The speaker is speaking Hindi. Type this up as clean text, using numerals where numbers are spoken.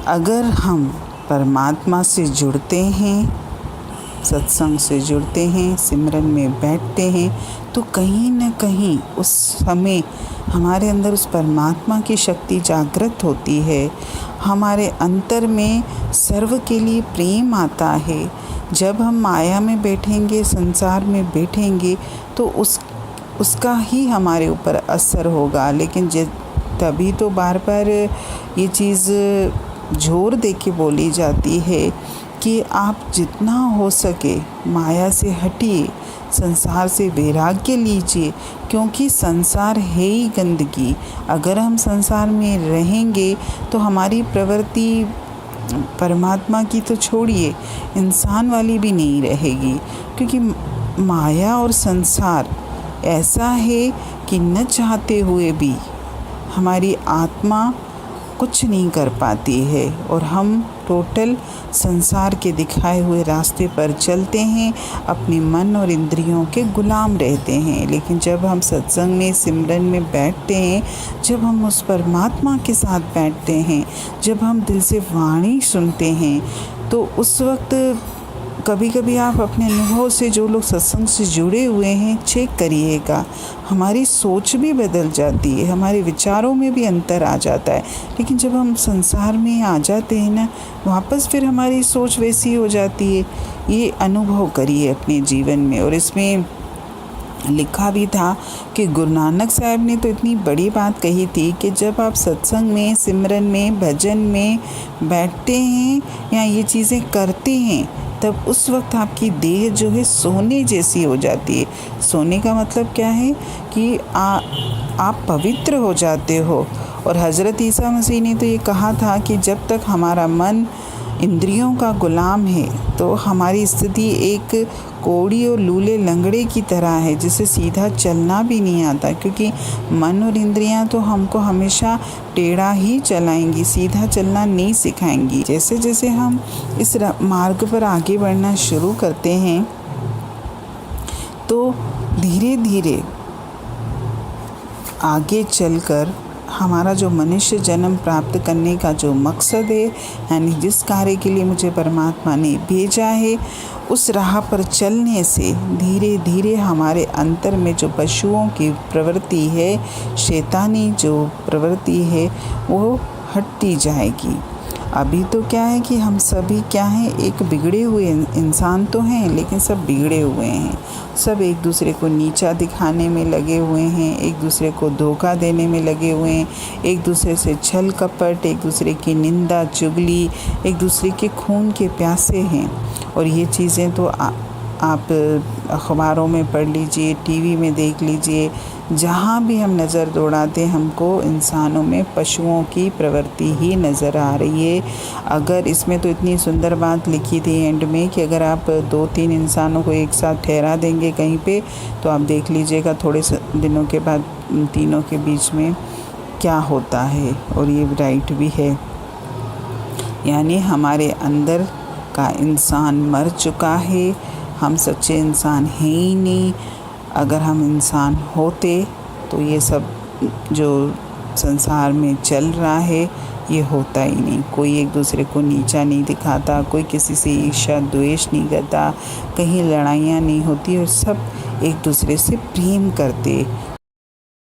अगर हम परमात्मा से जुड़ते हैं, सत्संग से जुड़ते हैं, सिमरन में बैठते हैं, तो कहीं न कहीं उस समय हमारे अंदर उस परमात्मा की शक्ति जागृत होती है। हमारे अंतर में सर्व के लिए प्रेम आता है। जब हम माया में बैठेंगे, संसार में बैठेंगे, तो उसका ही हमारे ऊपर असर होगा। लेकिन तभी तो बार बार ये चीज़ जोर दे के बोली जाती है कि आप जितना हो सके माया से हटिए, संसार से वैराग्य लीजिए, क्योंकि संसार है ही गंदगी। अगर हम संसार में रहेंगे तो हमारी प्रवृत्ति परमात्मा की तो छोड़िए, इंसान वाली भी नहीं रहेगी। क्योंकि माया और संसार ऐसा है कि न चाहते हुए भी हमारी आत्मा कुछ नहीं कर पाती है और हम टोटल संसार के दिखाए हुए रास्ते पर चलते हैं, अपने मन और इंद्रियों के गुलाम रहते हैं। लेकिन जब हम सत्संग में, सिमरन में बैठते हैं, जब हम उस परमात्मा के साथ बैठते हैं, जब हम दिल से वाणी सुनते हैं, तो उस वक्त कभी कभी आप अपने अनुभव से, जो लोग सत्संग से जुड़े हुए हैं, चेक करिएगा, हमारी सोच भी बदल जाती है, हमारे विचारों में भी अंतर आ जाता है। लेकिन जब हम संसार में आ जाते हैं ना, वापस फिर हमारी सोच वैसी हो जाती है। ये अनुभव करिए अपने जीवन में। और इसमें लिखा भी था कि गुरु नानक साहब ने तो इतनी बड़ी बात कही थी कि जब आप सत्संग में, सिमरन में, भजन में बैठते हैं या ये चीज़ें करते हैं, तब उस वक्त आपकी देह जो है सोने जैसी हो जाती है। सोने का मतलब क्या है कि आप पवित्र हो जाते हो। और हज़रत ईसा मसीह ने तो ये कहा था कि जब तक हमारा मन इंद्रियों का गुलाम है, तो हमारी स्थिति एक कोड़ी और लूले लंगड़े की तरह है, जिसे सीधा चलना भी नहीं आता। क्योंकि मन और इंद्रियां तो हमको हमेशा टेढ़ा ही चलाएंगी, सीधा चलना नहीं सिखाएंगी। जैसे जैसे हम इस मार्ग पर आगे बढ़ना शुरू करते हैं, तो धीरे धीरे आगे चलकर हमारा जो मनुष्य जन्म प्राप्त करने का जो मकसद है, यानी जिस कार्य के लिए मुझे परमात्मा ने भेजा है, उस राह पर चलने से धीरे धीरे हमारे अंतर में जो पशुओं की प्रवृत्ति है, शैतानी जो प्रवृत्ति है, वो हटती जाएगी। अभी तो क्या है कि हम सभी क्या हैं, एक बिगड़े हुए इंसान तो हैं, लेकिन सब बिगड़े हुए हैं। सब एक दूसरे को नीचा दिखाने में लगे हुए हैं, एक दूसरे को धोखा देने में लगे हुए हैं, एक दूसरे से छल कपट, एक दूसरे की निंदा चुगली, एक दूसरे के खून के प्यासे हैं। और ये चीज़ें तो आप अखबारों में पढ़ लीजिए, टीवी में देख लीजिए, जहाँ भी हम नज़र दौड़ाते हमको इंसानों में पशुओं की प्रवृत्ति ही नज़र आ रही है। अगर इसमें तो इतनी सुंदर बात लिखी थी एंड में कि अगर आप 2-3 इंसानों को एक साथ ठहरा देंगे कहीं पे, तो आप देख लीजिएगा थोड़े दिनों के बाद तीनों के बीच में क्या होता है। और ये राइट भी है, यानी हमारे अंदर का इंसान मर चुका है, हम सच्चे इंसान हैं ही नहीं। अगर हम इंसान होते तो ये सब जो संसार में चल रहा है ये होता ही नहीं। कोई एक दूसरे को नीचा नहीं दिखाता, कोई किसी से ईर्ष्या द्वेष नहीं करता, कहीं लड़ाइयाँ नहीं होती, और सब एक दूसरे से प्रेम करते।